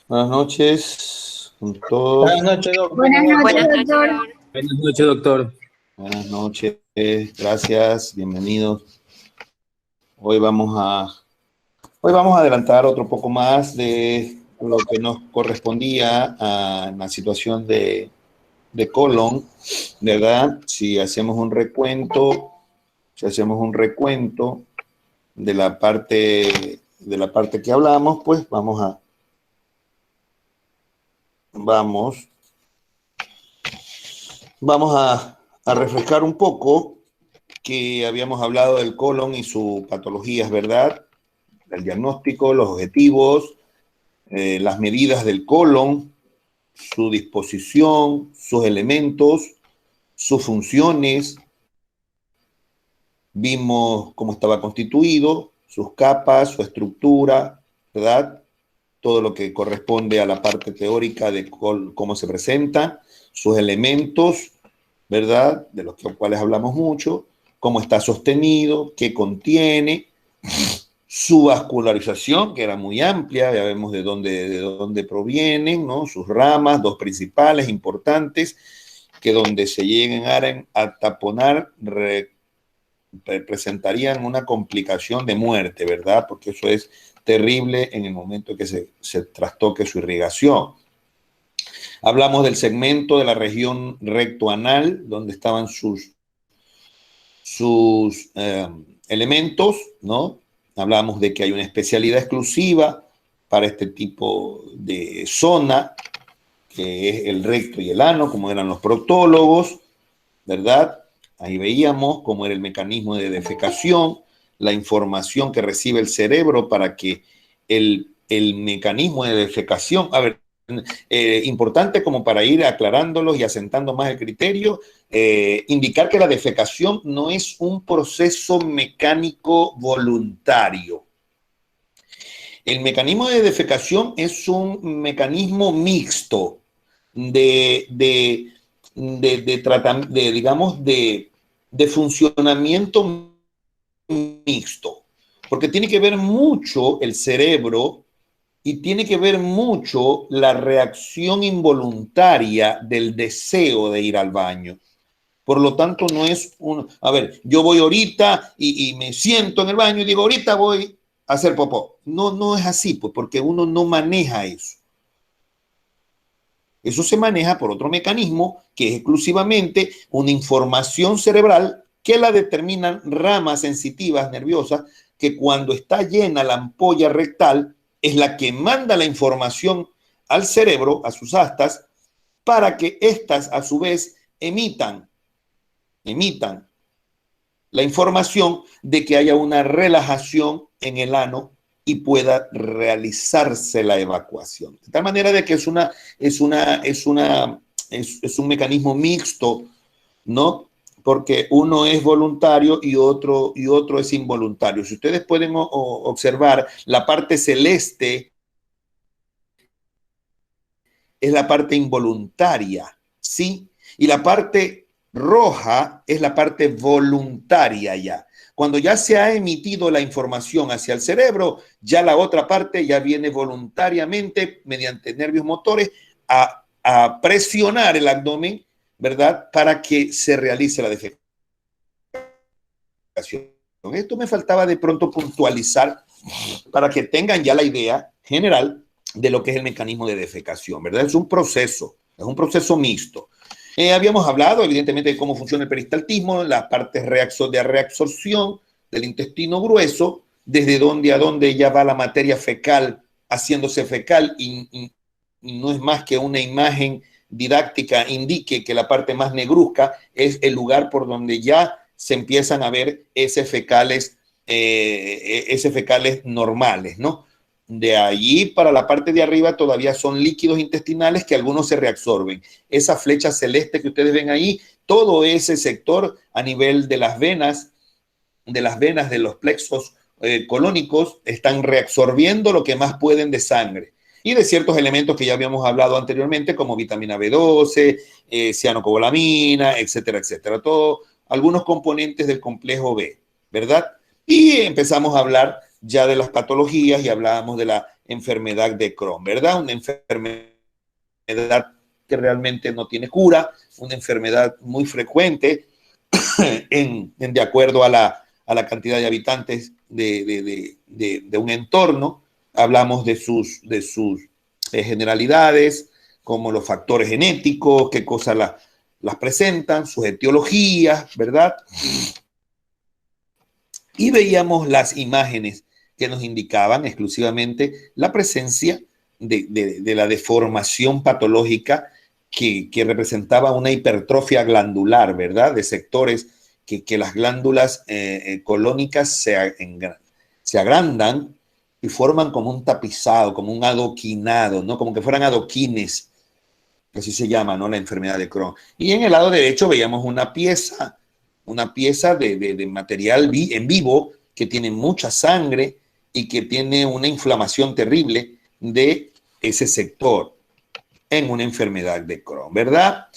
Buenas noches con todos. Buenas noches, doctor. Buenas noches, Buenas noches, doctor. doctor. Buenas noches, doctor. Buenas noches, gracias, bienvenidos. Hoy vamos a adelantar otro poco más de lo que nos correspondía a la situación de colon, ¿verdad? Si hacemos un recuento de la parte que hablamos, pues vamos a refrescar un poco que habíamos hablado del colon y sus patologías, ¿verdad? El diagnóstico, los objetivos, las medidas del colon, su disposición, sus elementos, sus funciones. Vimos cómo estaba constituido, sus capas, su estructura, ¿verdad? Todo lo que corresponde a la parte teórica de cómo se presenta, sus elementos, ¿verdad? De los cuales hablamos mucho, cómo está sostenido, qué contiene, su vascularización, que era muy amplia, ya vemos de dónde provienen, ¿no? Sus ramas, dos principales, importantes, que donde se lleguen a taponar, presentarían una complicación de muerte, ¿verdad? Porque eso es terrible en el momento que se trastoque su irrigación. Hablamos del segmento de la región rectoanal, donde estaban sus elementos, ¿no? Hablamos de que hay una especialidad exclusiva para este tipo de zona, que es el recto y el ano, como eran los proctólogos, ¿verdad? Ahí veíamos cómo era el mecanismo de defecación, la información que recibe el cerebro para que el mecanismo de defecación, a ver, importante como para ir aclarándolos y asentando más el criterio, indicar que la defecación no es un proceso mecánico voluntario. El mecanismo de defecación es un mecanismo mixto de funcionamiento mixto, porque tiene que ver mucho el cerebro y tiene que ver mucho la reacción involuntaria del deseo de ir al baño. Por lo tanto, no es a ver, yo voy ahorita y me siento en el baño y digo, ahorita voy a hacer popó. No, no es así, pues, porque uno no maneja eso. Eso se maneja por otro mecanismo que es exclusivamente una información cerebral que la determinan ramas sensitivas nerviosas que cuando está llena la ampolla rectal es la que manda la información al cerebro, a sus astas, para que éstas a su vez emitan la información de que haya una relajación en el ano y pueda realizarse la evacuación. De tal manera de que es un mecanismo mixto, ¿no? Porque uno es voluntario y otro es involuntario. Si ustedes pueden observar, la parte celeste es la parte involuntaria, ¿sí? Y la parte roja es la parte voluntaria ya. Cuando ya se ha emitido la información hacia el cerebro, ya la otra parte ya viene voluntariamente, mediante nervios motores, a presionar el abdomen, ¿verdad? Para que se realice la defecación. Esto me faltaba de pronto puntualizar para que tengan ya la idea general de lo que es el mecanismo de defecación, ¿verdad? Es un proceso mixto. Habíamos hablado, evidentemente, de cómo funciona el peristaltismo, las partes de reabsorción del intestino grueso, desde dónde a dónde ya va la materia fecal haciéndose fecal y no es más que una imagen didáctica indique que la parte más negruzca es el lugar por donde ya se empiezan a ver heces fecales normales, ¿no? De allí para la parte de arriba todavía son líquidos intestinales que algunos se reabsorben. Esa flecha celeste que ustedes ven ahí, todo ese sector a nivel de las venas de los plexos colónicos están reabsorbiendo lo que más pueden de sangre y de ciertos elementos que ya habíamos hablado anteriormente, como vitamina B12, cianocobalamina, etcétera, etcétera. Todo, algunos componentes del complejo B, ¿verdad? Y empezamos a hablar ya de las patologías y hablábamos de la enfermedad de Crohn, ¿verdad? Una enfermedad que realmente no tiene cura, una enfermedad muy frecuente de acuerdo a la cantidad de habitantes de un entorno. Hablamos de sus generalidades, como los factores genéticos, qué cosas las presentan, sus etiologías, ¿verdad? Y veíamos las imágenes que nos indicaban exclusivamente la presencia de la deformación patológica que representaba una hipertrofia glandular, ¿verdad? De sectores que las glándulas colónicas se agrandan y forman como un tapizado, como un adoquinado, ¿no? Como que fueran adoquines, así se llama, ¿no? La enfermedad de Crohn. Y en el lado derecho veíamos una pieza de material en vivo que tiene mucha sangre y que tiene una inflamación terrible de ese sector en una enfermedad de Crohn, ¿verdad?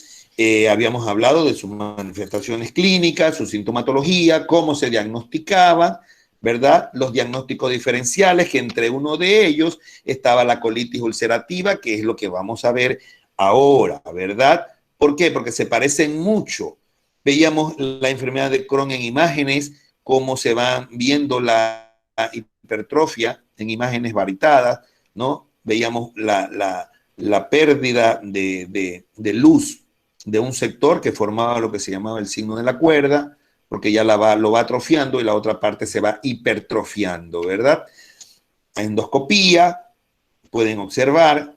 Habíamos hablado de sus manifestaciones clínicas, su sintomatología, cómo se diagnosticaban, ¿verdad? Los diagnósticos diferenciales, que entre uno de ellos estaba la colitis ulcerativa, que es lo que vamos a ver ahora, ¿verdad? ¿Por qué? Porque se parecen mucho. Veíamos la enfermedad de Crohn en imágenes, cómo se va viendo la hipertrofia en imágenes varitadas, ¿no? Veíamos la pérdida de luz de un sector que formaba lo que se llamaba el signo de la cuerda, porque ya lo va atrofiando y la otra parte se va hipertrofiando, ¿verdad? Endoscopía, pueden observar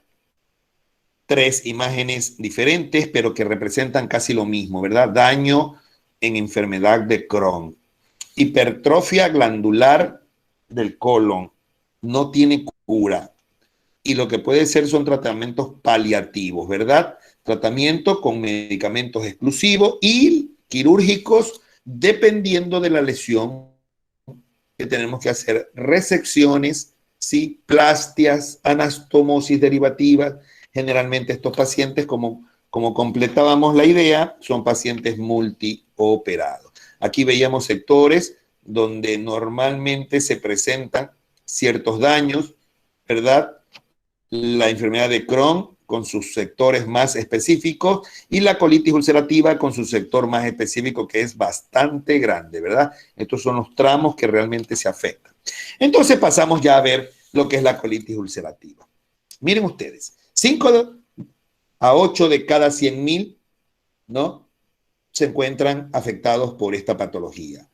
3 imágenes diferentes, pero que representan casi lo mismo, ¿verdad? Daño en enfermedad de Crohn. Hipertrofia glandular del colon. No tiene cura. Y lo que puede ser son tratamientos paliativos, ¿verdad? Tratamiento con medicamentos exclusivos y quirúrgicos, dependiendo de la lesión, que tenemos que hacer resecciones, ¿sí? Plastias, anastomosis derivativas. Generalmente estos pacientes, como completábamos la idea, son pacientes multioperados. Aquí veíamos sectores donde normalmente se presentan ciertos daños, ¿verdad? La enfermedad de Crohn con sus sectores más específicos y la colitis ulcerativa con su sector más específico, que es bastante grande, ¿verdad? Estos son los tramos que realmente se afectan. Entonces pasamos ya a ver lo que es la colitis ulcerativa. Miren ustedes, 5 a 8 de cada 100,000, ¿no? Se encuentran afectados por esta patología.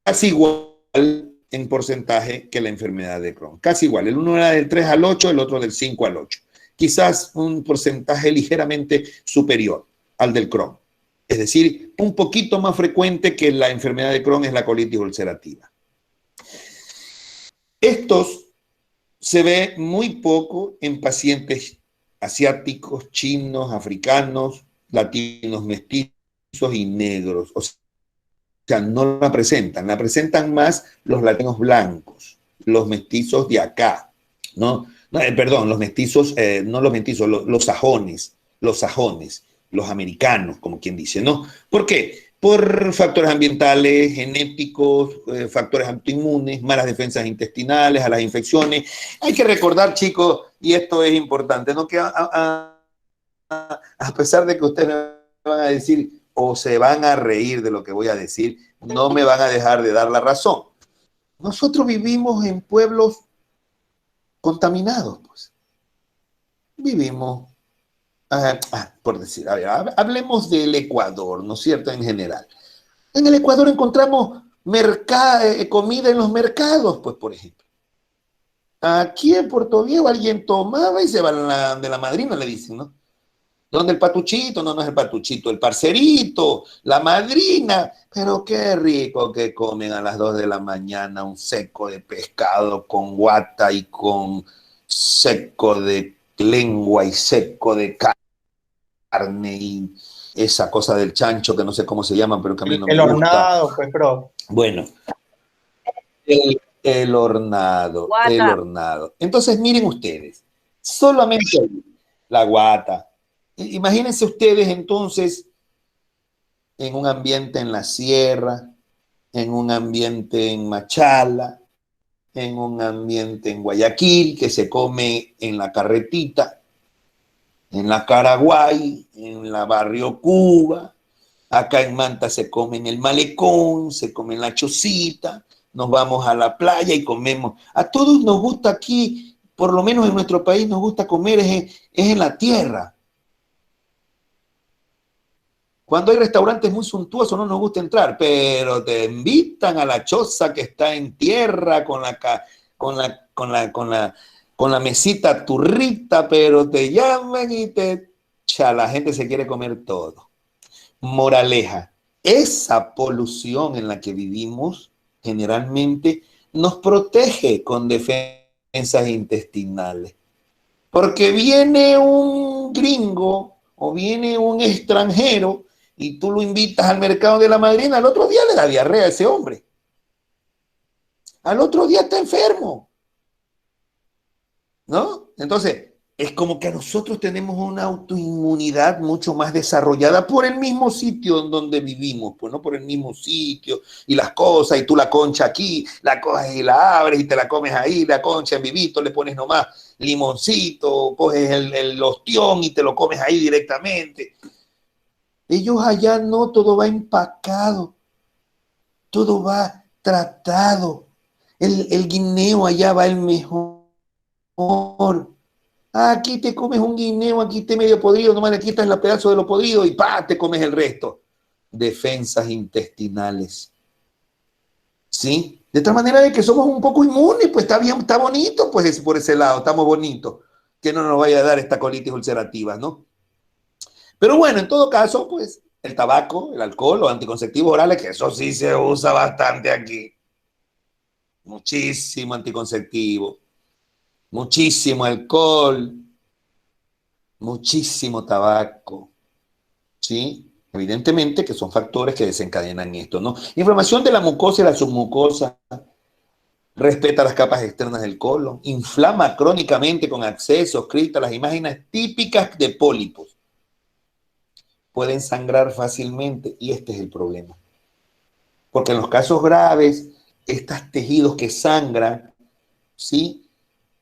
Casi igual en porcentaje que la enfermedad de Crohn. Casi igual. El uno era del 3 al 8, el otro del 5 al 8. Quizás un porcentaje ligeramente superior al del Crohn. Es decir, un poquito más frecuente que la enfermedad de Crohn es la colitis ulcerativa. Estos se ve muy poco en pacientes asiáticos, chinos, africanos, latinos mestizos y negros. O sea, no la presentan más los latinos blancos, los mestizos de acá, ¿no? Perdón, los mestizos, no los mestizos, los sajones, los americanos, como quien dice, ¿no? ¿Por qué? Por factores ambientales, genéticos, factores autoinmunes, malas defensas intestinales, a las infecciones. Hay que recordar, chicos, y esto es importante, ¿no? Que a pesar de que ustedes me van a decir o se van a reír de lo que voy a decir, no me van a dejar de dar la razón. Nosotros vivimos en pueblos contaminados, pues. Vivimos, por decir, a ver, hablemos del Ecuador, ¿no es cierto? En general. En el Ecuador encontramos comida en los mercados, pues, por ejemplo. Aquí en Puerto Viejo alguien tomaba y se va de la madrina, le dicen, ¿no? ¿Dónde el patuchito? No, no es el patuchito, el parcerito, la madrina. Pero qué rico que comen a las 2 de la mañana un seco de pescado con guata y con seco de lengua y seco de carne y esa cosa del chancho que no sé cómo se llama, pero que a mí no me gusta. El hornado, pues, bro. Bueno, el hornado, el hornado. Entonces, miren ustedes, solamente la guata. Imagínense ustedes entonces en un ambiente en la sierra, en un ambiente en Machala, en un ambiente en Guayaquil que se come en la carretita, en la Caraguay, en la Barrio Cuba. Acá en Manta se come en el malecón, se come en la chocita, nos vamos a la playa y comemos. A todos nos gusta aquí, por lo menos en nuestro país, nos gusta comer es en la tierra. Cuando hay restaurantes muy suntuosos no nos gusta entrar, pero te invitan a la choza que está en tierra con la mesita turrita, pero te llaman y la gente se quiere comer todo. Moraleja, esa polución en la que vivimos generalmente nos protege con defensas intestinales. Porque viene un gringo o viene un extranjero y tú lo invitas al mercado de la Madrina, al otro día le da diarrea a ese hombre. Al otro día está enfermo, ¿no? Entonces, es como que nosotros tenemos una autoinmunidad mucho más desarrollada por el mismo sitio en donde vivimos, pues no por el mismo sitio y las cosas, y tú la concha aquí, la coges y la abres y te la comes ahí, la concha en vivito, le pones nomás limoncito, coges el ostión y te lo comes ahí directamente. Ellos allá no, todo va empacado, todo va tratado. El guineo allá va el mejor. Aquí te comes un guineo, aquí te medio podrido, nomás le quitas el pedazo de lo podrido y ¡pa! Te comes el resto. Defensas intestinales. ¿Sí? De tal manera de que somos un poco inmunes, pues está bien, está bonito, pues por ese lado, estamos bonitos. Que no nos vaya a dar esta colitis ulcerativa, ¿no? Pero bueno, en todo caso, pues el tabaco, el alcohol, los anticonceptivos orales, que eso sí se usa bastante aquí. Muchísimo anticonceptivo, muchísimo alcohol, muchísimo tabaco, ¿sí? Evidentemente que son factores que desencadenan esto, ¿no? Inflamación de la mucosa y la submucosa, respeta las capas externas del colon, inflama crónicamente con abscesos, cristas, las imágenes típicas de pólipos. Pueden sangrar fácilmente y este es el problema. Porque en los casos graves, estos tejidos que sangran, ¿sí?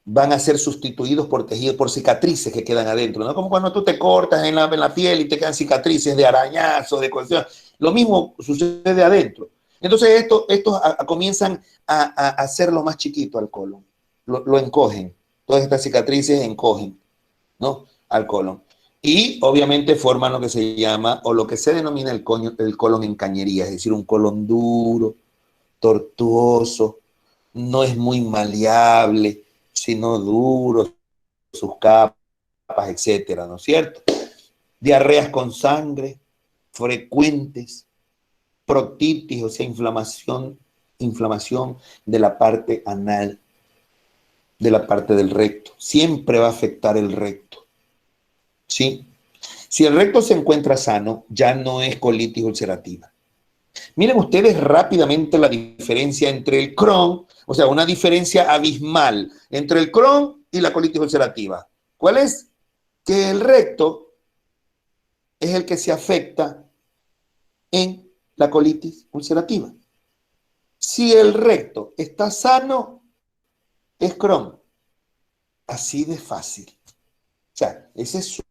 Van a ser sustituidos por tejidos, por cicatrices que quedan adentro, ¿no? Como cuando tú te cortas en la piel y te quedan cicatrices de arañazos, de cuestiones. Lo mismo sucede adentro. Entonces estos comienzan a hacerlo más chiquito al colon. Lo encogen. Todas estas cicatrices encogen, ¿no? Al colon. Y obviamente forman lo que se llama, o lo que se denomina el colon en cañería, es decir, un colon duro, tortuoso, no es muy maleable, sino duro, sus capas, etcétera, ¿no es cierto? Diarreas con sangre, frecuentes, proctitis, o sea, inflamación de la parte anal, de la parte del recto. Siempre va a afectar el recto, ¿sí? Si el recto se encuentra sano, ya no es colitis ulcerativa. Miren ustedes rápidamente la diferencia entre el Crohn, o sea, una diferencia abismal entre el Crohn y la colitis ulcerativa. ¿Cuál es? Que el recto es el que se afecta en la colitis ulcerativa. Si el recto está sano, es Crohn. Así de fácil. O sea, esa es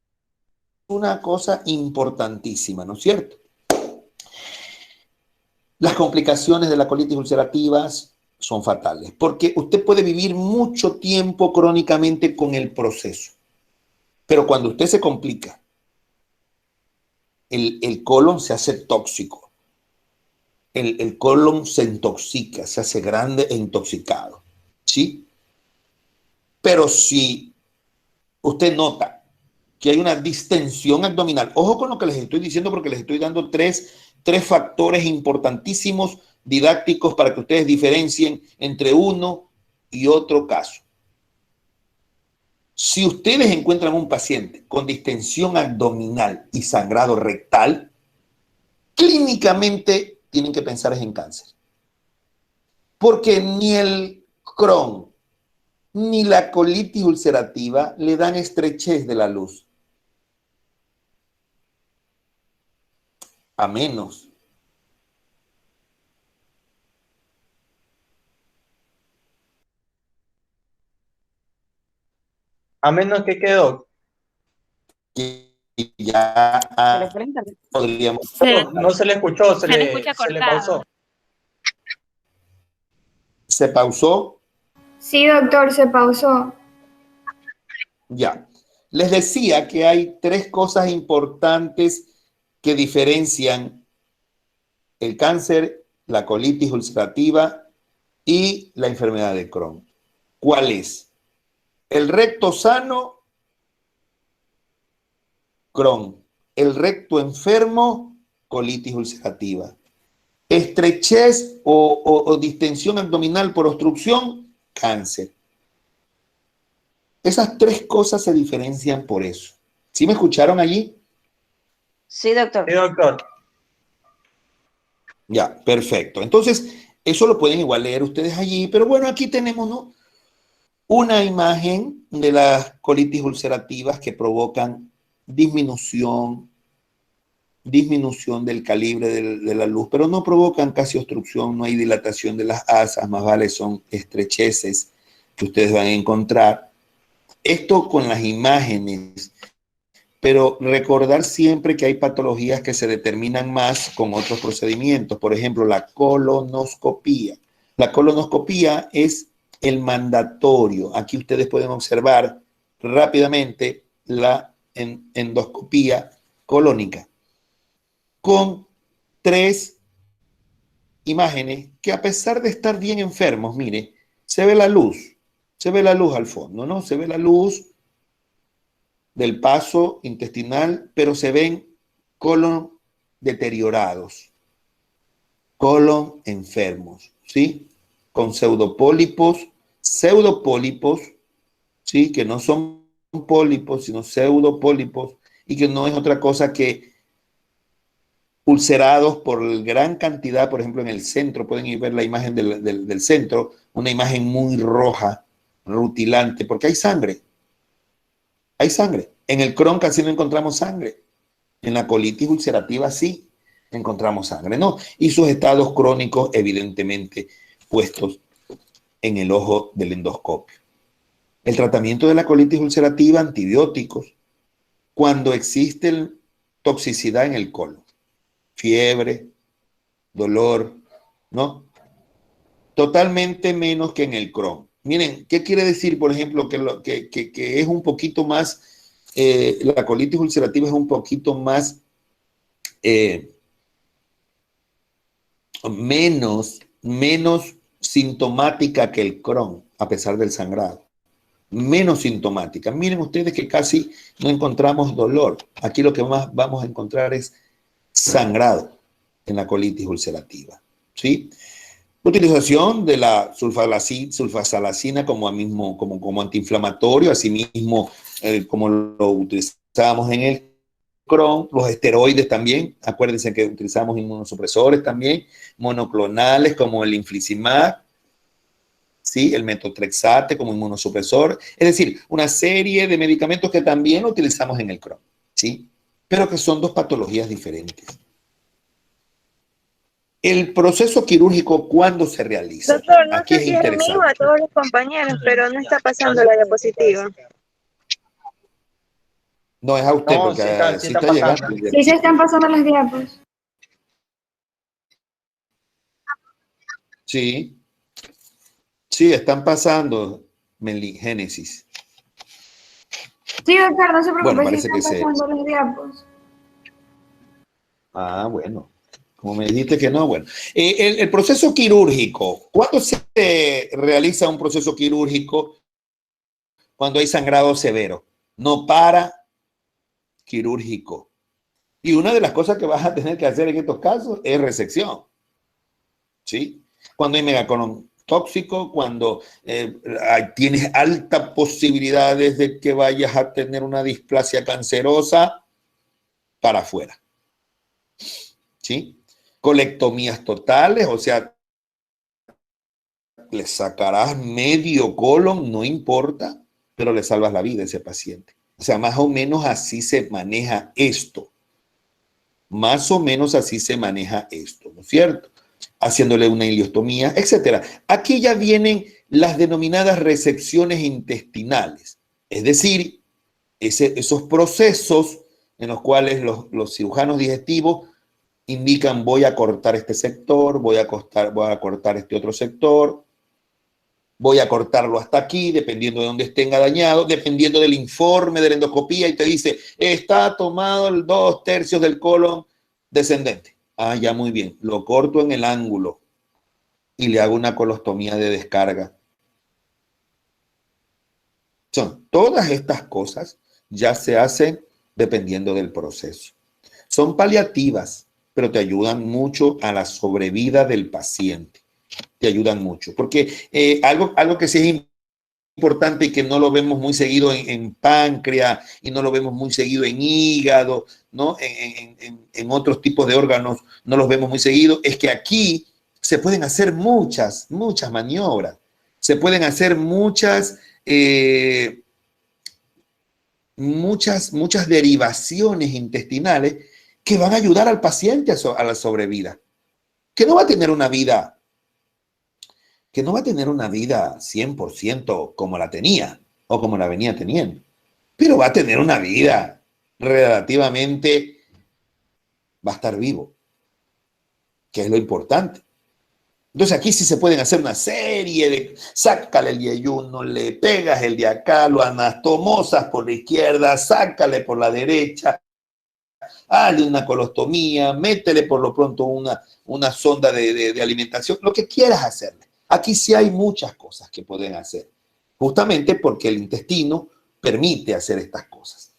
una cosa importantísima, ¿no es cierto? Las complicaciones de la colitis ulcerativas son fatales, porque usted puede vivir mucho tiempo crónicamente con el proceso, pero cuando usted se complica, el colon se hace tóxico, el colon se intoxica, se hace grande e intoxicado, ¿sí? Pero si usted nota que hay una distensión abdominal, ojo con lo que les estoy diciendo porque les estoy dando tres factores importantísimos didácticos para que ustedes diferencien entre uno y otro caso. Si ustedes encuentran un paciente con distensión abdominal y sangrado rectal, clínicamente tienen que pensar en cáncer. Porque ni el Crohn ni la colitis ulcerativa le dan estrechez de la luz. A menos A menos que quedó. Que ya podríamos... No se le escuchó, Se le escucha se le cortado. pausó. ¿Se pausó? Sí, doctor, se pausó. Ya. Les decía que hay tres cosas importantes que diferencian el cáncer, la colitis ulcerativa y la enfermedad de Crohn. ¿Cuál es? El recto sano, Crohn. El recto enfermo, colitis ulcerativa. Estrechez o distensión abdominal por obstrucción, cáncer. Esas tres cosas se diferencian por eso. ¿Sí me escucharon allí? Sí, doctor. Sí, doctor. Ya, perfecto. Entonces, eso lo pueden igual leer ustedes allí, pero bueno, aquí tenemos, ¿no?, una imagen de las colitis ulcerativas que provocan disminución del calibre de la luz, pero no provocan casi obstrucción, no hay dilatación de las asas, más vale son estrecheces que ustedes van a encontrar. Esto con las imágenes, pero recordar siempre que hay patologías que se determinan más con otros procedimientos, por ejemplo, la colonoscopía. La colonoscopía es el mandatorio. Aquí ustedes pueden observar rápidamente la endoscopía colónica con tres imágenes que, a pesar de estar bien enfermos, mire, se ve la luz al fondo, ¿no? Se ve la luz del paso intestinal, pero se ven colon deteriorados, colon enfermos, ¿sí? Con pseudopólipos, ¿sí? Que no son pólipos, sino pseudopólipos, y que no es otra cosa que ulcerados por gran cantidad. Por ejemplo, en el centro, pueden ir ver la imagen del centro, una imagen muy roja, rutilante, porque hay sangre. Hay sangre. En el Crohn casi no encontramos sangre. En la colitis ulcerativa sí encontramos sangre, ¿no? Y sus estados crónicos, evidentemente, puestos en el ojo del endoscopio. El tratamiento de la colitis ulcerativa, antibióticos, cuando existe toxicidad en el colon, fiebre, dolor, ¿no? Totalmente menos que en el Crohn. Miren, ¿qué quiere decir, por ejemplo, que es un poquito más, la colitis ulcerativa es un poquito más, menos sintomática que el Crohn, a pesar del sangrado? Menos sintomática. Miren ustedes que casi no encontramos dolor. Aquí lo que más vamos a encontrar es sangrado en la colitis ulcerativa, ¿sí? Utilización de la sulfasalacina como antiinflamatorio, asimismo como lo utilizamos en el Crohn, los esteroides también. Acuérdense que utilizamos inmunosupresores también, monoclonales como el infliximab, ¿sí? El metotrexate como inmunosupresor. Es decir, una serie de medicamentos que también utilizamos en el Crohn, ¿sí? Pero que son dos patologías diferentes. El proceso quirúrgico, ¿cuándo se realiza? Doctor, no Aquí sé es si es el mismo a todos los compañeros, pero no está pasando la diapositiva. No, es a usted, No, porque sí sí está está llegando. pasando. Sí se están pasando las diapos. Sí, sí, están pasando, Génesis. Sí, doctor, no se preocupe, Bueno, sí parece están que se... pasando las diapos. Ah, bueno. Como me dijiste que no, bueno. El proceso quirúrgico, ¿cuándo se realiza un proceso quirúrgico? Cuando hay sangrado severo. No para quirúrgico. Y una de las cosas que vas a tener que hacer en estos casos es resección, ¿sí? Cuando hay megacolon tóxico, cuando tienes altas posibilidades de que vayas a tener una displasia cancerosa, para afuera, ¿sí? Colectomías totales, o sea, le sacarás medio colon, no importa, pero le salvas la vida a ese paciente. O sea, más o menos así se maneja esto. Más o menos así se maneja esto, ¿no es cierto? Haciéndole una ileostomía, etcétera. Aquí ya vienen las denominadas resecciones intestinales. Es decir, esos procesos en los cuales los cirujanos digestivos indican voy a cortar este sector, voy a cortar este otro sector, voy a cortarlo hasta aquí, dependiendo de dónde esté dañado, dependiendo del informe de la endoscopía, y te dice, está tomado el 2/3 del colon descendente. Ah, ya muy bien, lo corto en el ángulo y le hago una colostomía de descarga. Son todas estas cosas ya se hacen dependiendo del proceso. Son paliativas, pero te ayudan mucho a la sobrevida del paciente. Te ayudan mucho. Porque algo que sí es importante y que no lo vemos muy seguido en páncreas y no lo vemos muy seguido en hígado, ¿no? En otros tipos de órganos no los vemos muy seguido, es que aquí se pueden hacer muchas maniobras. Se pueden hacer muchas derivaciones intestinales que van a ayudar al paciente a la sobrevida. Que no va a tener una vida 100% como la tenía o como la venía teniendo, pero va a tener una vida relativamente, va a estar vivo, que es lo importante. Entonces aquí sí se pueden hacer una serie de, sácale el yeyuno, le pegas el de acá, lo anastomosas por la izquierda, sácale por la derecha, hazle una colostomía, métele por lo pronto una sonda de alimentación, lo que quieras hacerle. Aquí sí hay muchas cosas que pueden hacer, justamente porque el intestino permite hacer estas cosas.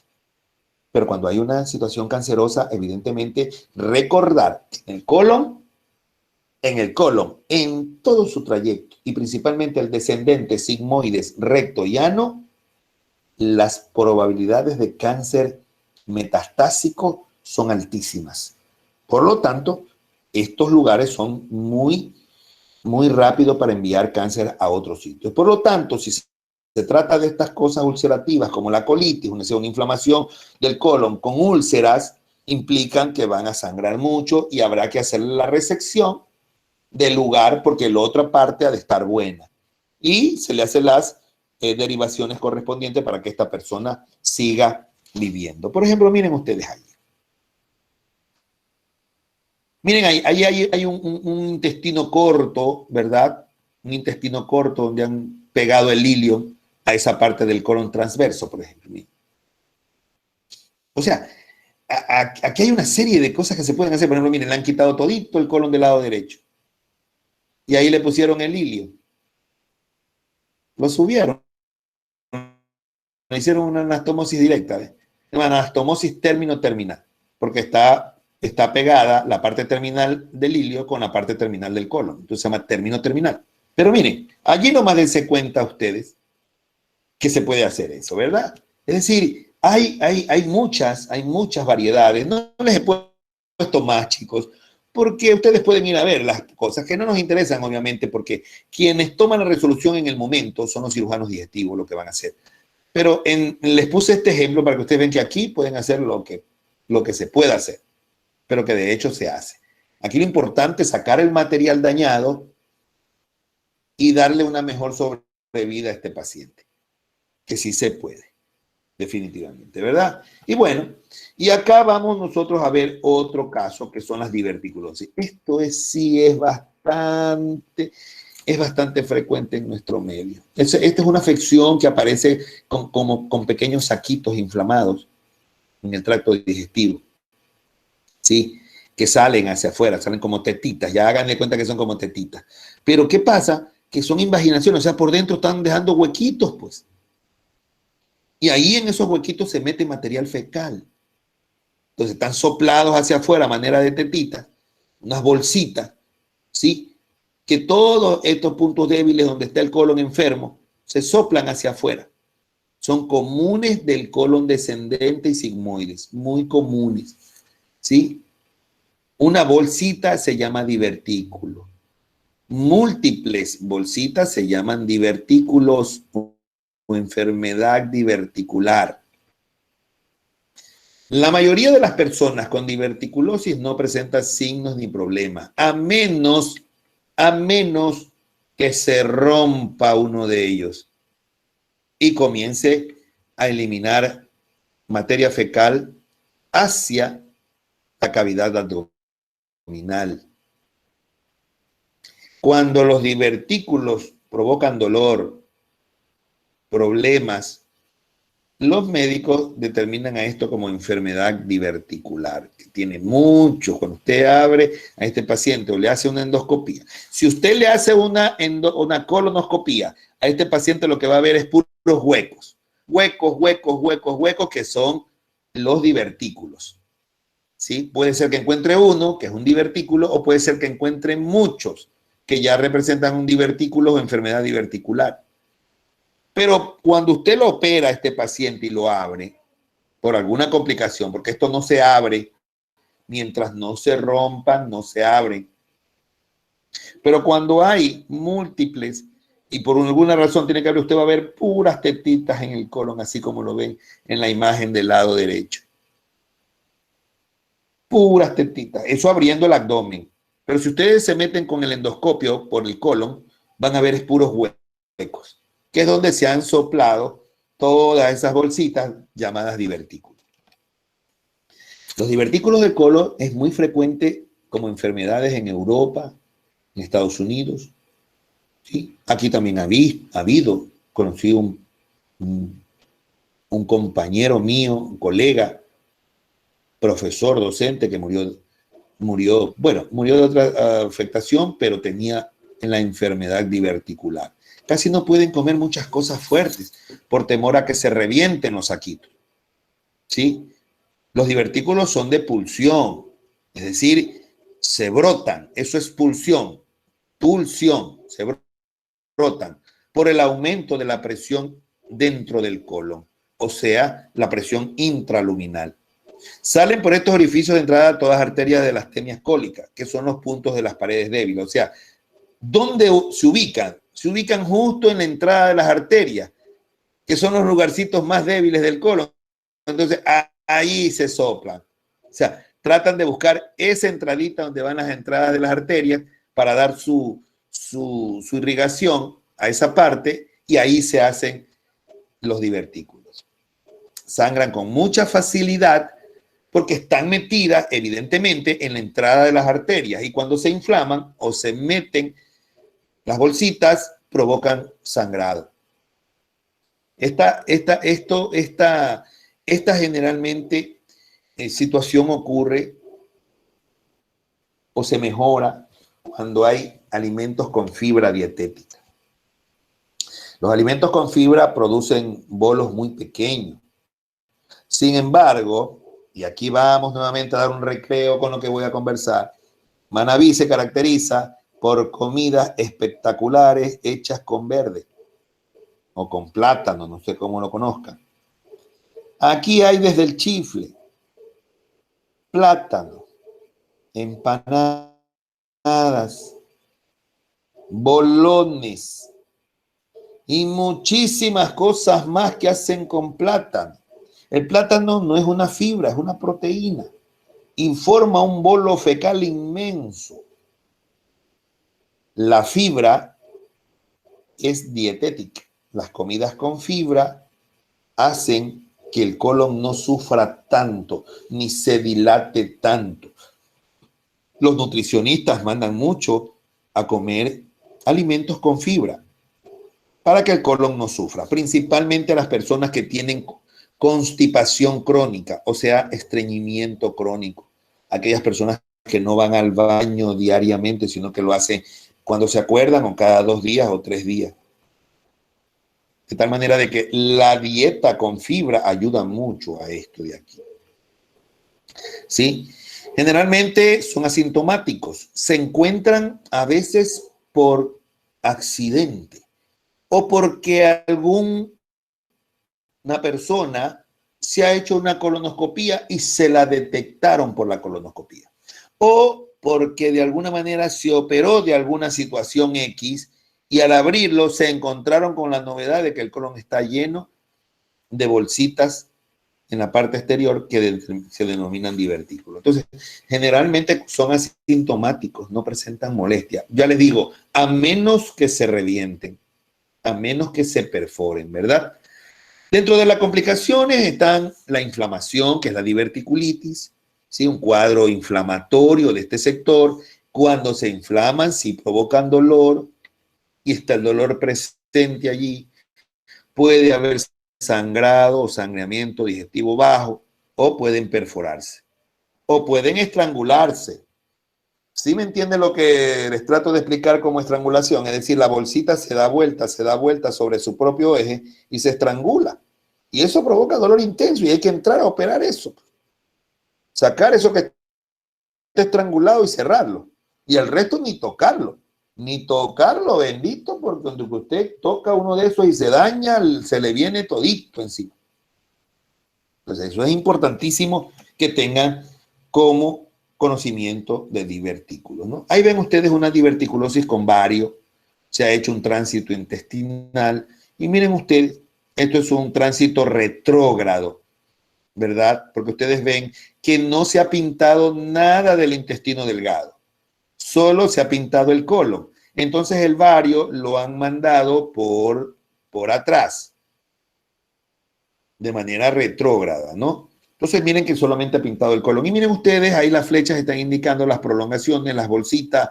Pero cuando hay una situación cancerosa, evidentemente recordar el colon, en todo su trayecto, y principalmente el descendente, sigmoides, recto y ano, las probabilidades de cáncer metastásico son altísimas. Por lo tanto, estos lugares son muy rápidos para enviar cáncer a otros sitios. Por lo tanto, si se trata de estas cosas ulcerativas como la colitis, una inflamación del colon con úlceras, implican que van a sangrar mucho y habrá que hacerle la resección del lugar porque la otra parte ha de estar buena. Y se le hacen las derivaciones correspondientes para que esta persona siga viviendo. Por ejemplo, miren ustedes ahí. Miren, ahí hay un intestino corto, ¿verdad? Un intestino corto donde han pegado el hilio a esa parte del colon transverso, por ejemplo. Miren. O sea, aquí hay una serie de cosas que se pueden hacer. Por ejemplo, miren, le han quitado todito el colon del lado derecho. Y ahí le pusieron el hilio. Lo subieron. Le hicieron una anastomosis directa, ¿ves? Una anastomosis término-terminal, porque está pegada la parte terminal del hilio con la parte terminal del colon. Entonces se llama término-terminal. Pero miren, allí nomás dense cuenta ustedes que se puede hacer eso, ¿verdad? Es decir, hay muchas variedades. No les he puesto más, chicos, porque ustedes pueden ir a ver las cosas que no nos interesan, obviamente, porque quienes toman la resolución en el momento son los cirujanos digestivos lo que van a hacer. Pero les puse este ejemplo para que ustedes vean que aquí pueden hacer lo que se pueda hacer, pero que de hecho se hace. Aquí lo importante es sacar el material dañado y darle una mejor sobrevida a este paciente, que sí se puede, definitivamente, ¿verdad? Y bueno, y acá vamos nosotros a ver otro caso que son las diverticulosis. Esto sí es bastante frecuente en nuestro medio. Esta es una afección que aparece con pequeños saquitos inflamados en el tracto digestivo, ¿sí? Que salen hacia afuera, salen como tetitas, ya háganle cuenta que son como tetitas. Pero ¿qué pasa? Que son invaginaciones, o sea, por dentro están dejando huequitos, pues. Y ahí en esos huequitos se mete material fecal. Entonces están soplados hacia afuera a manera de tetitas, unas bolsitas, ¿sí? Que todos estos puntos débiles donde está el colon enfermo se soplan hacia afuera. Son comunes del colon descendente y sigmoides, muy comunes, ¿sí? Una bolsita se llama divertículo. Múltiples bolsitas se llaman divertículos o enfermedad diverticular. La mayoría de las personas con diverticulosis no presentan signos ni problemas, a menos que se rompa uno de ellos y comience a eliminar materia fecal hacia la cavidad abdominal. Cuando los divertículos provocan dolor, problemas, los médicos determinan a esto como enfermedad diverticular, que tiene mucho. Cuando usted abre a este paciente o le hace una endoscopía, si usted le hace una colonoscopía a este paciente, lo que va a ver es puros huecos, huecos, que son los divertículos. ¿Sí? Puede ser que encuentre uno, que es un divertículo, o puede ser que encuentre muchos, que ya representan un divertículo o enfermedad diverticular. Pero cuando usted lo opera a este paciente y lo abre por alguna complicación, porque esto no se abre, mientras no se rompan, no se abren. Pero cuando hay múltiples y por alguna razón tiene que abrir, usted va a ver puras tetitas en el colon, así como lo ven en la imagen del lado derecho. Puras tetitas, eso abriendo el abdomen. Pero si ustedes se meten con el endoscopio por el colon, van a ver es puros huecos, que es donde se han soplado todas esas bolsitas llamadas divertículos. Los divertículos del colon es muy frecuente como enfermedades en Europa, en Estados Unidos. ¿Sí? Aquí también ha habido, conocí un compañero mío, un colega, profesor, docente, que murió de otra afectación, pero tenía la enfermedad diverticular. Casi no pueden comer muchas cosas fuertes por temor a que se revienten los saquitos. ¿Sí? Los divertículos son de pulsión, es decir, se brotan, eso es pulsión, se brotan por el aumento de la presión dentro del colon, o sea, la presión intraluminal. Salen por estos orificios de entrada todas las arterias de las temias cólicas, que son los puntos de las paredes débiles, o sea, ¿dónde se ubican? Se ubican justo en la entrada de las arterias, que son los lugarcitos más débiles del colon. Entonces, ahí se soplan. O sea, tratan de buscar esa entradita donde van las entradas de las arterias para dar su irrigación a esa parte, y ahí se hacen los divertículos. Sangran con mucha facilidad porque están metidas, evidentemente, en la entrada de las arterias, y cuando se inflaman o se meten las bolsitas, provocan sangrado. Esta generalmente situación ocurre o se mejora cuando hay alimentos con fibra dietética. Los alimentos con fibra producen bolos muy pequeños. Sin embargo, y aquí vamos nuevamente a dar un recreo con lo que voy a conversar, Manabí se caracteriza por comidas espectaculares hechas con verde o con plátano, no sé cómo lo conozcan. Aquí hay desde el chifle, plátano, empanadas, bolones y muchísimas cosas más que hacen con plátano. El plátano no es una fibra, es una proteína y forma un bolo fecal inmenso. La fibra es dietética. Las comidas con fibra hacen que el colon no sufra tanto, ni se dilate tanto. Los nutricionistas mandan mucho a comer alimentos con fibra para que el colon no sufra, principalmente a las personas que tienen constipación crónica, o sea, estreñimiento crónico. Aquellas personas que no van al baño diariamente, sino que lo hacen cuando se acuerdan o cada 2 días o 3 días. De tal manera de que la dieta con fibra ayuda mucho a esto de aquí. ¿Sí? Generalmente son asintomáticos. Se encuentran a veces por accidente o porque alguna persona se ha hecho una colonoscopía y se la detectaron por la colonoscopía. O porque de alguna manera se operó de alguna situación X y al abrirlo se encontraron con la novedad de que el colon está lleno de bolsitas en la parte exterior que se denominan divertículos. Entonces, generalmente son asintomáticos, no presentan molestia. Ya les digo, a menos que se revienten, a menos que se perforen, ¿verdad? Dentro de las complicaciones están la inflamación, que es la diverticulitis, ¿sí? Un cuadro inflamatorio de este sector. Cuando se inflaman, sí provocan dolor y está el dolor presente allí. Puede haber sangrado o sangreamiento digestivo bajo, o pueden perforarse, o pueden estrangularse. ¿Sí me entienden lo que les trato de explicar como estrangulación? Es decir, la bolsita se da vuelta sobre su propio eje y se estrangula. Y eso provoca dolor intenso y hay que entrar a operar eso. Sacar eso que está estrangulado y cerrarlo. Y el resto ni tocarlo. Ni tocarlo, bendito, porque cuando usted toca uno de esos y se daña, se le viene todito encima. Entonces, eso es importantísimo que tengan como conocimiento de divertículos, ¿no? Ahí ven ustedes una diverticulosis con vario, se ha hecho un tránsito intestinal y miren ustedes, esto es un tránsito retrógrado, ¿verdad? Porque ustedes ven que no se ha pintado nada del intestino delgado, solo se ha pintado el colon. Entonces el vario lo han mandado por atrás, de manera retrógrada, ¿no? Entonces miren que solamente ha pintado el colon. Y miren ustedes, ahí las flechas están indicando las prolongaciones, las bolsitas,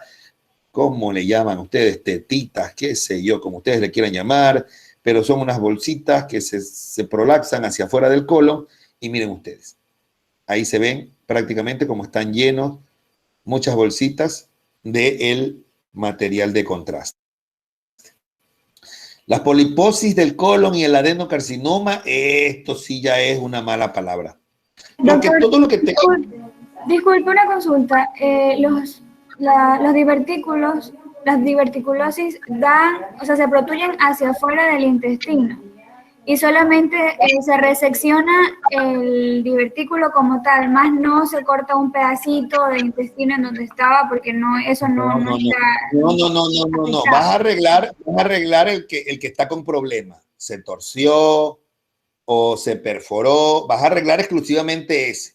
¿cómo le llaman ustedes? Tetitas, qué sé yo, como ustedes le quieran llamar, pero son unas bolsitas que se prolaxan hacia afuera del colon. Y miren ustedes, ahí se ven prácticamente como están llenos muchas bolsitas del material de contraste. Las poliposis del colon y el adenocarcinoma, esto sí ya es una mala palabra. Porque Doctor, todo lo que te... disculpe una consulta. Los divertículos, las diverticulosis dan, o sea, se protruyen hacia afuera del intestino y solamente se resecciona el divertículo como tal, más no se corta un pedacito de intestino en donde estaba porque no, eso no está... No. Vas a arreglar el que está con problemas. Se torció o se perforó, vas a arreglar exclusivamente ese.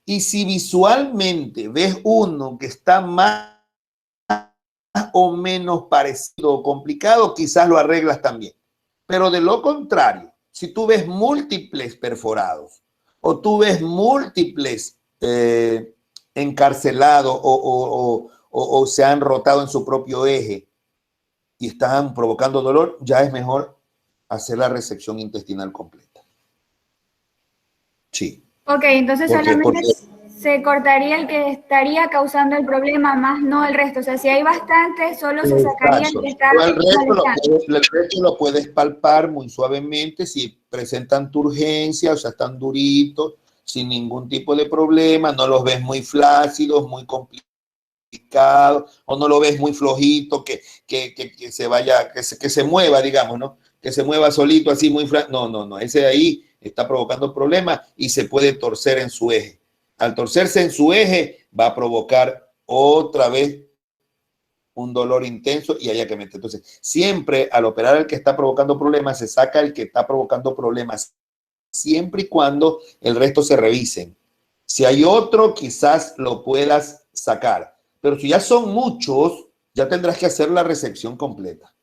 Y si visualmente ves uno que está más o menos parecido o complicado, quizás lo arreglas también. Pero de lo contrario, si tú ves múltiples perforados o tú ves múltiples encarcelados o se han rotado en su propio eje y están provocando dolor, ya es mejor hacer la resección intestinal completa. Sí. Ok, entonces solamente se cortaría el que estaría causando el problema, más no el resto. O sea, si hay bastante, solo se sacaría el que está... El resto lo puedes palpar muy suavemente si presentan tu urgencia, o sea, están duritos, sin ningún tipo de problema, no los ves muy flácidos, muy complicados, o no lo ves muy flojito, que se vaya, que se mueva, digamos, ¿no? Que se mueva solito así muy flácido. No, ese de ahí está provocando problemas y se puede torcer en su eje. Al torcerse en su eje va a provocar otra vez un dolor intenso y haya que meter. Entonces, siempre al operar el que está provocando problemas, se saca el que está provocando problemas, siempre y cuando el resto se revisen. Si hay otro, quizás lo puedas sacar. Pero si ya son muchos, ya tendrás que hacer la resección completa.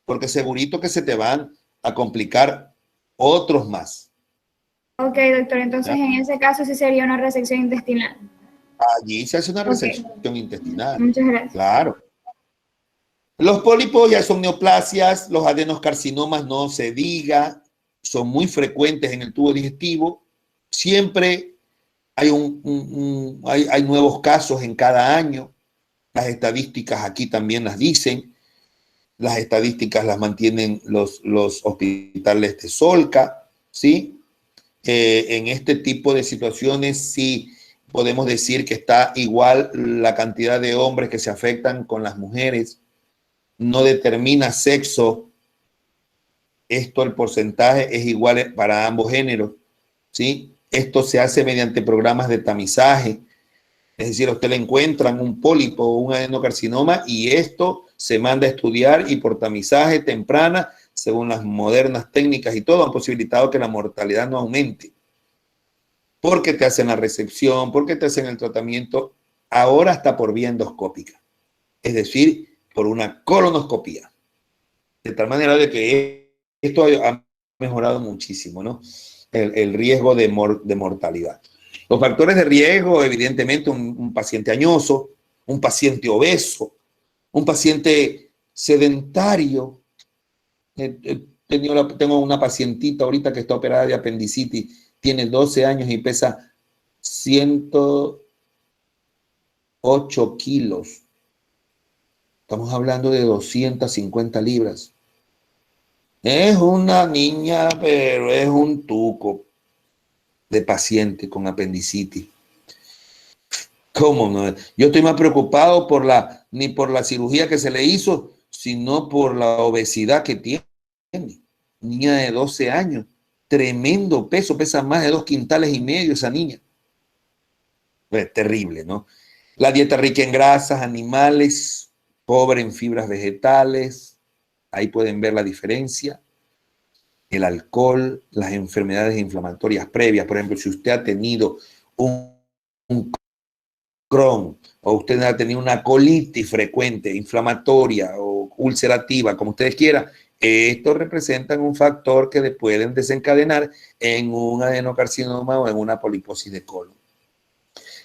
Porque segurito que se te van a complicar otros más. Ok, doctor, entonces en ese caso sí sería una resección intestinal. Allí se hace una resección intestinal. Muchas gracias. Claro. Los pólipos ya son neoplasias, los adenoscarcinomas no se diga, son muy frecuentes en el tubo digestivo. Siempre hay, hay nuevos casos en cada año. Las estadísticas aquí también las dicen. Las estadísticas las mantienen los hospitales de Solca, ¿sí? En este tipo de situaciones sí podemos decir que está igual la cantidad de hombres que se afectan con las mujeres. No determina sexo. Esto, el porcentaje es igual para ambos géneros, ¿sí? Esto se hace mediante programas de tamizaje. Es decir, a usted le encuentran un pólipo o un adenocarcinoma y esto se manda a estudiar y por tamizaje temprana, según las modernas técnicas y todo, han posibilitado que la mortalidad no aumente. Porque te hacen la resección, porque te hacen el tratamiento, ahora hasta por vía endoscópica. Es decir, por una colonoscopía. De tal manera de que esto ha mejorado muchísimo, ¿no? El riesgo de mortalidad. Los factores de riesgo, evidentemente, un paciente añoso, un paciente obeso, un paciente sedentario. Tengo una pacientita ahorita que está operada de apendicitis, tiene 12 años y pesa 108 kilos. Estamos hablando de 250 libras. Es una niña, pero es un tuco de paciente con apendicitis. ¿Cómo no? Yo estoy más preocupado ni por la cirugía que se le hizo, sino por la obesidad que tiene. Niña de 12 años, tremendo peso, pesa más de 2,5 quintales esa niña. Es terrible, ¿no? La dieta rica en grasas animales, pobre en fibras vegetales, ahí pueden ver la diferencia. El alcohol, las enfermedades inflamatorias previas, por ejemplo, si usted ha tenido un Crohn o usted ha tenido una colitis frecuente, inflamatoria o ulcerativa, como ustedes quieran, estos representan un factor que le pueden desencadenar en un adenocarcinoma o en una poliposis de colon.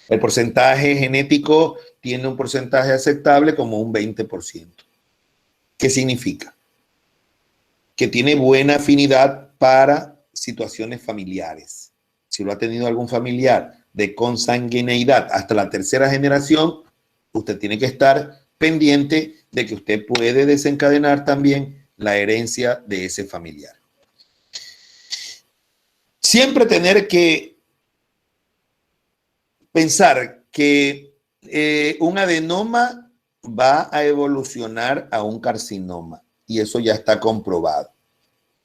El porcentaje genético tiene un porcentaje aceptable como un 20%. ¿Qué significa? Que tiene buena afinidad para situaciones familiares. Si lo ha tenido algún familiar de consanguineidad hasta la tercera generación, usted tiene que estar pendiente de que usted puede desencadenar también la herencia de ese familiar. Siempre tener que pensar que un adenoma va a evolucionar a un carcinoma y eso ya está comprobado,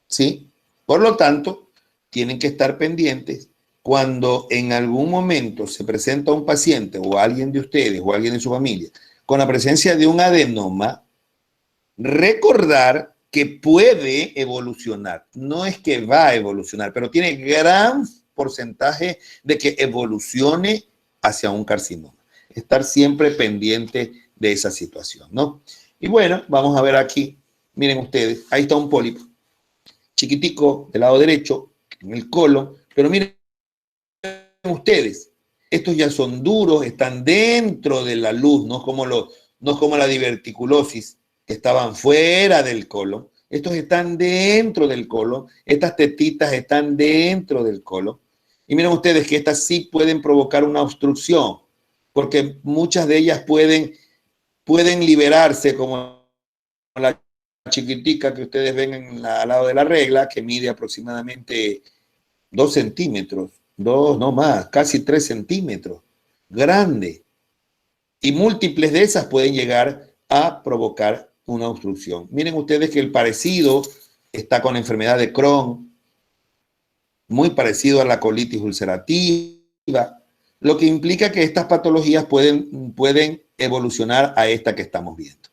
¿sí? Por lo tanto, tienen que estar pendientes cuando en algún momento se presenta un paciente o alguien de ustedes o alguien de su familia con la presencia de un adenoma, recordar que puede evolucionar. No es que va a evolucionar, pero tiene gran porcentaje de que evolucione hacia un carcinoma. Estar siempre pendiente de esa situación, ¿no? Y bueno, vamos a ver aquí. Miren ustedes, ahí está un pólipo chiquitico del lado derecho, en el colon, pero miren ustedes, estos ya son duros, están dentro de la luz, no es como la diverticulosis, que estaban fuera del colon. Estos están dentro del colon, estas tetitas están dentro del colon. Y miren ustedes que estas sí pueden provocar una obstrucción, porque muchas de ellas pueden liberarse, como la chiquitica que ustedes ven al lado de la regla, que mide aproximadamente 2 centímetros, no más, casi 3 centímetros, grande. Y múltiples de esas pueden llegar a provocar una obstrucción. Miren ustedes que el parecido está con la enfermedad de Crohn, muy parecido a la colitis ulcerativa, lo que implica que estas patologías pueden evolucionar a esta que estamos viendo.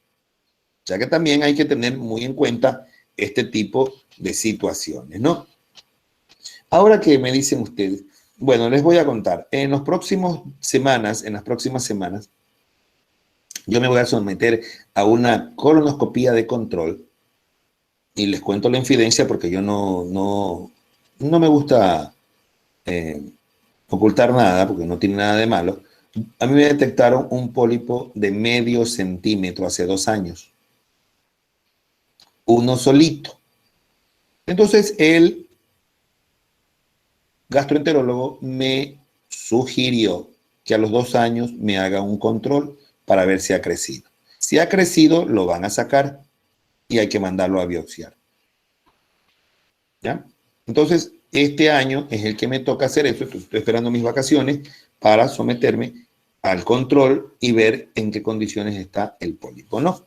O sea que también hay que tener muy en cuenta este tipo de situaciones, ¿no? Ahora que me dicen ustedes, bueno, les voy a contar, en las próximas semanas, yo me voy a someter a una colonoscopía de control y les cuento la infidencia porque yo no me gusta ocultar nada porque no tiene nada de malo. A mí me detectaron un pólipo de medio centímetro hace 2 años. Uno solito. Entonces el gastroenterólogo me sugirió que a los 2 años me haga un control para ver si ha crecido. Si ha crecido, lo van a sacar y hay que mandarlo a biopsiar. ¿Ya? Entonces, este año es el que me toca hacer eso. Estoy esperando mis vacaciones para someterme al control y ver en qué condiciones está el pólipo, ¿no?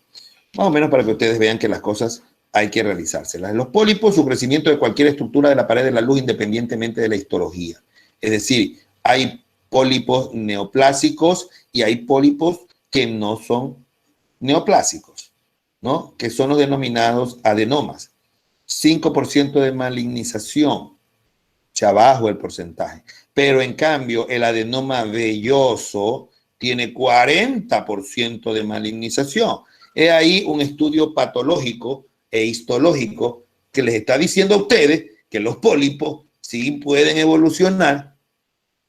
Más o menos para que ustedes vean que las cosas hay que realizárselas. Los pólipos, su crecimiento de cualquier estructura de la pared de la luz independientemente de la histología. Es decir, hay pólipos neoplásicos y hay pólipos que no son neoplásicos, ¿no? Que son los denominados adenomas. 5% de malignización, ya abajo el porcentaje. Pero en cambio, el adenoma velloso tiene 40% de malignización. Es ahí un estudio patológico e histológico que les está diciendo a ustedes que los pólipos sí pueden evolucionar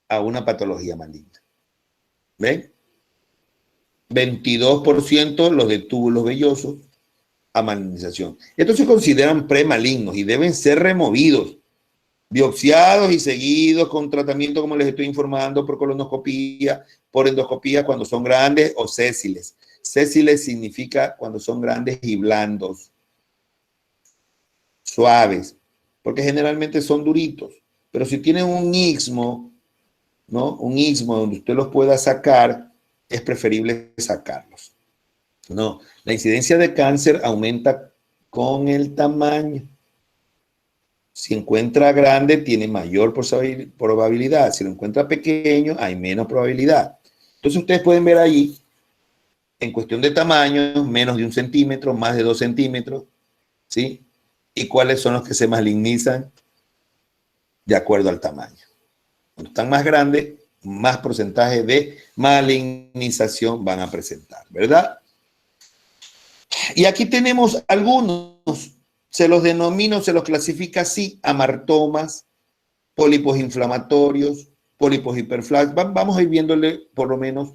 a una patología maligna. ¿Ven? 22% los de túbulos vellosos a malignización. Estos se consideran premalignos y deben ser removidos, biopsiados y seguidos con tratamiento, como les estoy informando, por colonoscopía, por endoscopía cuando son grandes o sésiles. Sésiles significa cuando son grandes y blandos, suaves, porque generalmente son duritos. Pero si tienen un istmo, ¿no? Un istmo donde usted los pueda sacar, es preferible sacarlos. No, la incidencia de cáncer aumenta con el tamaño. Si encuentra grande, tiene mayor probabilidad. Si lo encuentra pequeño, hay menos probabilidad. Entonces ustedes pueden ver ahí, en cuestión de tamaño, menos de 1 centímetro, más de 2 centímetros, ¿sí? ¿Y cuáles son los que se malignizan? De acuerdo al tamaño. Cuando están más grandes, más porcentaje de malignización van a presentar, ¿verdad? Y aquí tenemos algunos, se los denomino, se los clasifica así: amartomas, pólipos inflamatorios, pólipos hiperflax. Vamos a ir viéndole por lo menos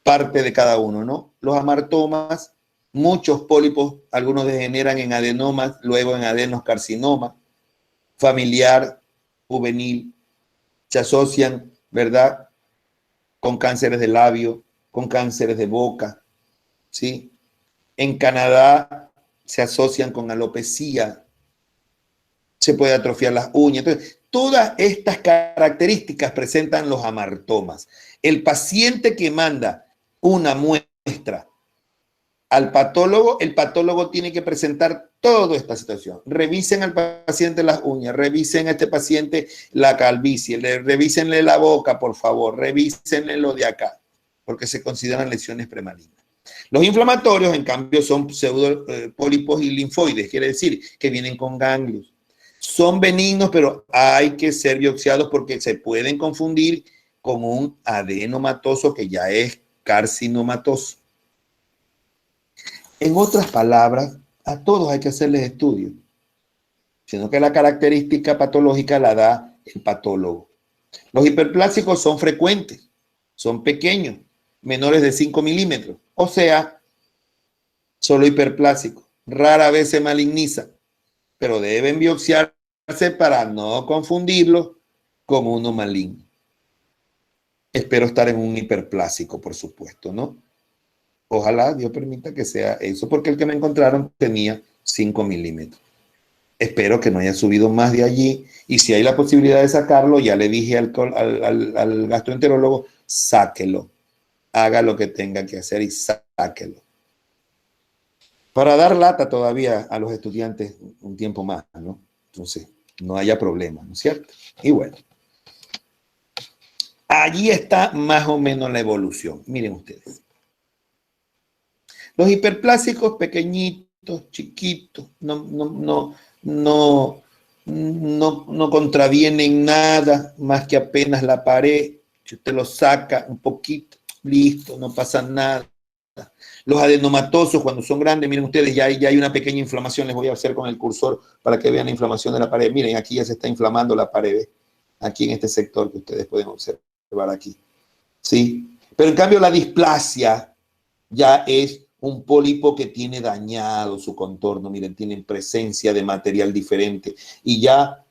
parte de cada uno, ¿no? Los amartomas, muchos pólipos, algunos degeneran en adenomas, luego en adenoscarcinoma, familiar, juvenil, se asocian, ¿verdad?, con cánceres de labio, con cánceres de boca, ¿sí? En Canadá se asocian con alopecia, se puede atrofiar las uñas. Entonces, todas estas características presentan los amartomas. El paciente que manda una muestra al patólogo, el patólogo tiene que presentar toda esta situación. Revisen al paciente las uñas, revisen a este paciente la calvicie, revísenle la boca, por favor, revísenle lo de acá, porque se consideran lesiones premalignas. Los inflamatorios, en cambio, son pseudopólipos y linfoides, quiere decir que vienen con ganglios. Son benignos, pero hay que ser biopsiados porque se pueden confundir con un adenomatoso que ya es carcinomatoso. En otras palabras, a todos hay que hacerles estudios, sino que la característica patológica la da el patólogo. Los hiperplásicos son frecuentes, son pequeños, menores de 5 milímetros, o sea, solo hiperplásicos. Rara vez se malignizan, pero deben biopsiarse para no confundirlo con uno maligno. Espero estar en un hiperplásico, por supuesto, ¿no? Ojalá Dios permita que sea eso, porque el que me encontraron tenía 5 milímetros. Espero que no haya subido más de allí, y si hay la posibilidad de sacarlo, ya le dije al gastroenterólogo, sáquelo, haga lo que tenga que hacer y sáquelo. Para dar lata todavía a los estudiantes un tiempo más, ¿no? Entonces, no haya problema, ¿no es cierto? Y bueno, allí está más o menos la evolución. Miren ustedes. Los hiperplásicos pequeñitos, chiquitos, no contravienen nada más que apenas la pared. Si usted lo saca un poquito, listo, no pasa nada. Los adenomatosos, cuando son grandes, miren ustedes, ya hay una pequeña inflamación. Les voy a hacer con el cursor para que vean la inflamación de la pared. Miren, aquí ya se está inflamando la pared, ¿ves? Aquí en este sector que ustedes pueden observar aquí. ¿Sí? Pero en cambio la displasia ya es un pólipo que tiene dañado su contorno. Miren, tienen presencia de material diferente. Y ya,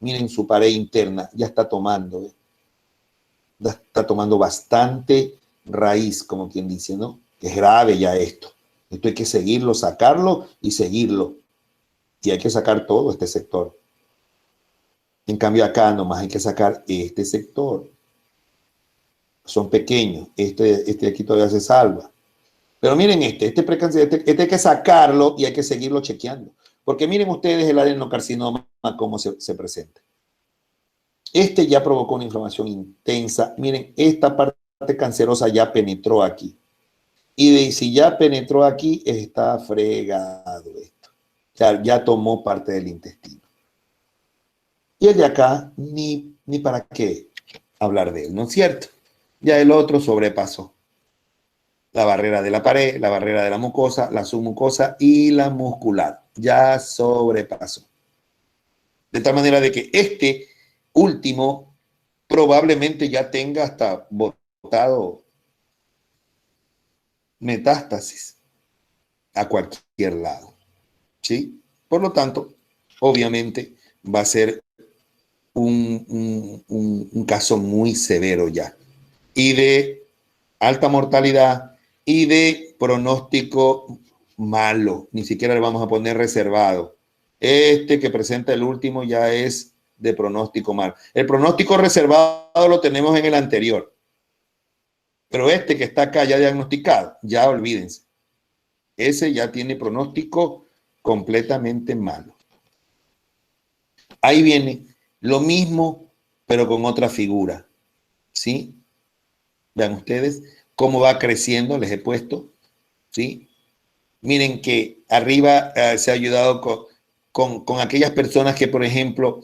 miren su pared interna, ya está tomando, ¿ves? Ya está tomando bastante raíz, como quien dice, ¿no? Es grave ya esto. Esto hay que seguirlo, sacarlo y seguirlo. Y hay que sacar todo este sector. En cambio acá nomás hay que sacar este sector. Son pequeños. Este aquí todavía se salva. Pero miren este precancer, este hay que sacarlo y hay que seguirlo chequeando. Porque miren ustedes el adenocarcinoma cómo se presenta. Este ya provocó una inflamación intensa. Miren, esta parte cancerosa ya penetró aquí. Y si ya penetró aquí, está fregado esto. O sea, ya tomó parte del intestino. Y el de acá, ni para qué hablar de él, ¿no es cierto? Ya el otro sobrepasó la barrera de la pared, la barrera de la mucosa, la submucosa y la muscular. Ya sobrepasó. De tal manera de que este último probablemente ya tenga hasta botado metástasis a cualquier lado, ¿sí? Por lo tanto, obviamente va a ser un caso muy severo ya, y de alta mortalidad y de pronóstico malo, ni siquiera le vamos a poner reservado. Este que presenta el último ya es de pronóstico malo. El pronóstico reservado lo tenemos en el anterior, pero este que está acá ya diagnosticado, ya olvídense, ese ya tiene pronóstico completamente malo. Ahí viene lo mismo, pero con otra figura, ¿sí? Vean ustedes cómo va creciendo, les he puesto, ¿sí? Miren que arriba se ha ayudado con aquellas personas que, por ejemplo,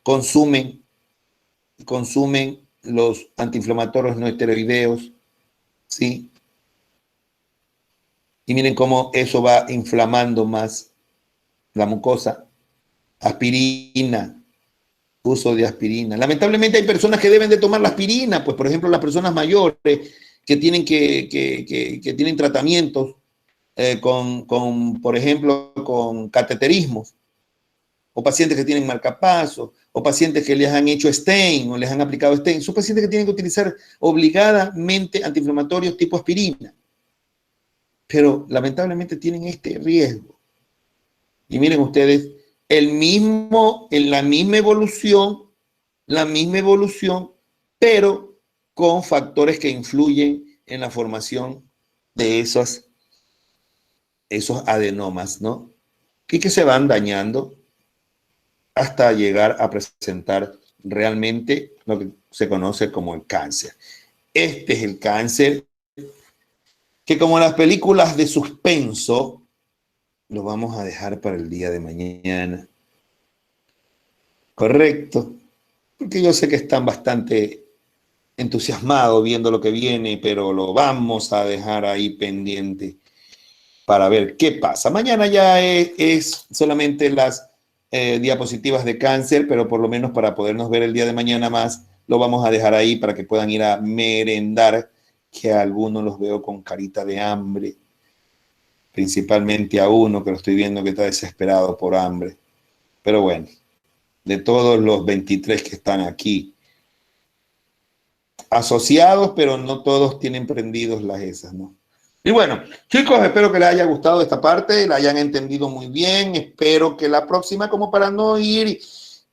consumen los antiinflamatorios no esteroideos, ¿sí? Y miren cómo eso va inflamando más la mucosa. Aspirina, uso de aspirina. Lamentablemente hay personas que deben de tomar la aspirina, pues por ejemplo las personas mayores que tienen, que tienen tratamientos por ejemplo, con cateterismos, o pacientes que tienen marcapasos, o pacientes que les han hecho stent o les han aplicado stent. Son pacientes que tienen que utilizar obligadamente antiinflamatorios tipo aspirina, pero lamentablemente tienen este riesgo. Y miren ustedes, la misma evolución, pero con factores que influyen en la formación de esos adenomas, ¿no? Y que se van dañando hasta llegar a presentar realmente lo que se conoce como el cáncer. Este es el cáncer que, como las películas de suspenso, lo vamos a dejar para el día de mañana. Correcto, porque yo sé que están bastante entusiasmados viendo lo que viene, pero lo vamos a dejar ahí pendiente para ver qué pasa. Mañana ya es solamente las diapositivas de cáncer, pero por lo menos para podernos ver el día de mañana más, lo vamos a dejar ahí para que puedan ir a merendar, que a algunos los veo con carita de hambre, principalmente a uno que lo estoy viendo que está desesperado por hambre. Pero bueno, de todos los 23 que están aquí, asociados, pero no todos tienen prendidos las esas, ¿no? Y bueno, chicos, espero que les haya gustado esta parte, la hayan entendido muy bien. Espero que la próxima, como para no irlos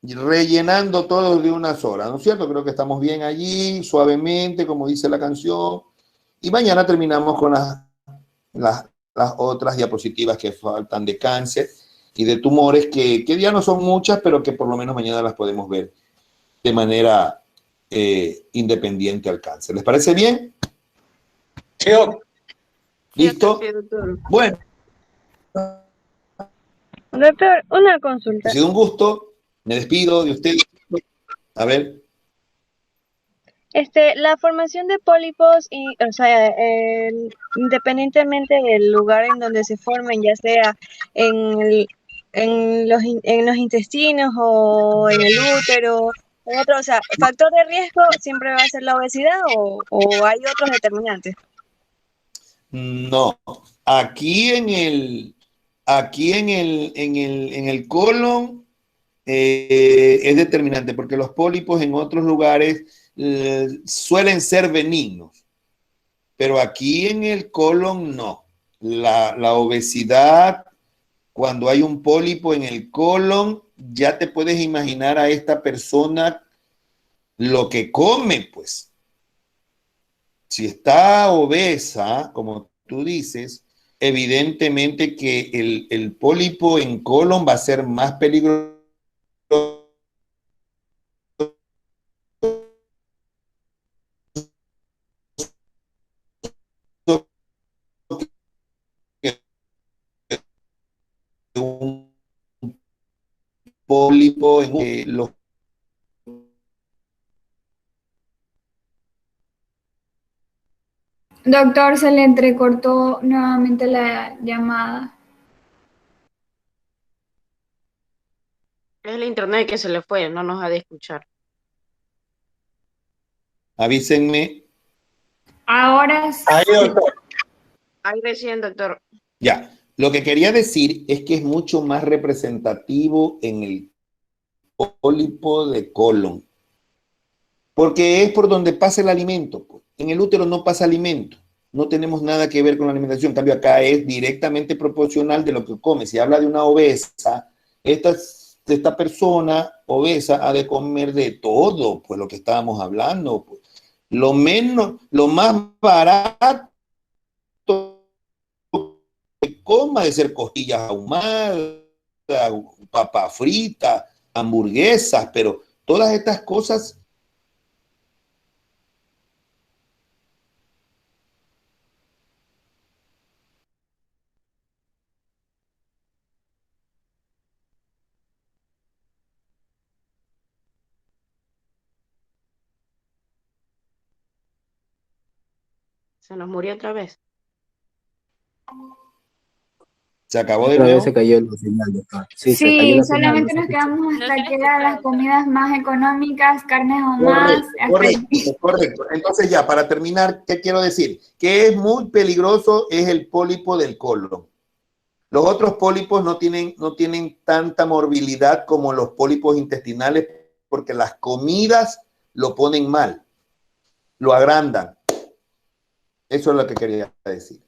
rellenando todos de una sola, ¿no es cierto? Creo que estamos bien allí, suavemente, como dice la canción. Y mañana terminamos con las otras diapositivas que faltan de cáncer y de tumores, que ya no son muchas, pero que por lo menos mañana las podemos ver de manera independiente al cáncer. ¿Les parece bien? Sí, doc. ¿Listo? Sí, doctor. Bueno, Doctor, una ha consulta. sido un gusto. Me despido de usted. A ver. La formación de pólipos, o sea, independientemente del lugar en donde se formen, ya sea en los intestinos o en el útero, en otro, o sea, factor de riesgo siempre va a ser la obesidad o hay otros determinantes. No. En el colon es determinante, porque los pólipos en otros lugares suelen ser benignos, pero aquí en el colon no. La obesidad, cuando hay un pólipo en el colon, ya te puedes imaginar a esta persona lo que come, pues. Si está obesa, como tú dices, evidentemente que el pólipo en colon va a ser más peligroso que un pólipo en los. Doctor, se le entrecortó nuevamente la llamada. el internet que se le fue, no nos ha de escuchar. Avísenme. Ahora sí. Ahí, doctor. Ahí recién, doctor. Ya. Lo que quería decir es que es mucho más representativo en el pólipo de colon, porque es por donde pasa el alimento. Pues. En el útero no pasa alimento, no tenemos nada que ver con la alimentación. En cambio, acá es directamente proporcional de lo que come. Si habla de una obesa, esta persona obesa ha de comer de todo, pues lo que estábamos hablando. Pues. Lo más barato que coma de ser costillas ahumadas, papa frita, hamburguesas, pero todas estas cosas. Se nos murió otra vez. Se acabó de Otra vez nuevo. se cayó la señal, doctor. Sí, se cayó Sí, la señal. solamente No nos se quedamos No hasta se que le eran escucha, las comidas más económicas, carnes ahumadas. Correcto. Entonces ya, para terminar, ¿qué quiero decir? Que es muy peligroso es el pólipo del colon. Los otros pólipos no tienen tanta morbilidad como los pólipos intestinales porque las comidas lo ponen mal, lo agrandan. Eso es lo que quería decir.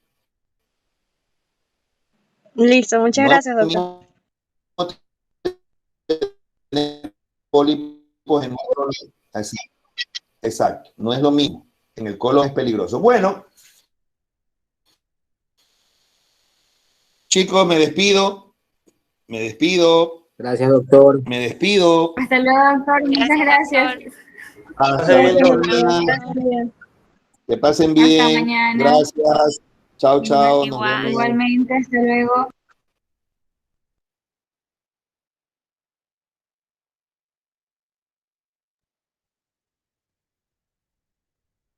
Listo, muchas No gracias, es lo doctor. mismo tener pólipos en otro lado. Así, exacto. No es lo mismo. En el colon es peligroso. Bueno, chicos, me despido. Gracias, doctor. Hasta luego, doctor. Muchas gracias. Hasta Doctor. mañana. Que pasen Hasta bien. mañana. Gracias. Chao, chao. Nos Igual. vemos. Igualmente, hasta luego.